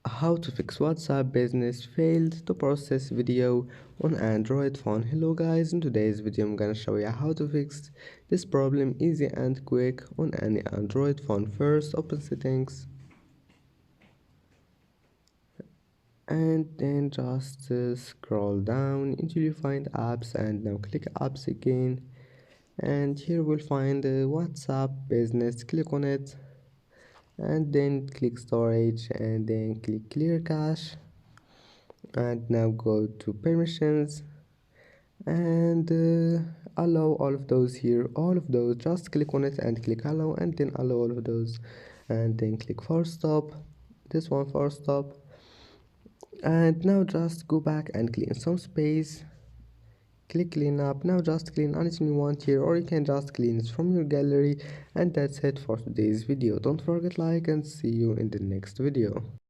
How to fix WhatsApp business failed to process video on Android phone. Hello guys, in today's video I'm gonna show you how to fix this problem easy and quick on any Android phone. First, open settings and then just scroll down until you find apps, and now click apps again, and here we'll find WhatsApp business. Click on it and then click storage and then click clear cache, and now go to permissions and allow all of those here, all of those. Just click on it and click allow, and then allow all of those, and then click force stop, this one force stop, and now just go back and clean some space. Click clean up. Now just clean anything you want here, or you can just clean it from your gallery. And that's it for today's video. Don't forget like and see you in the next video.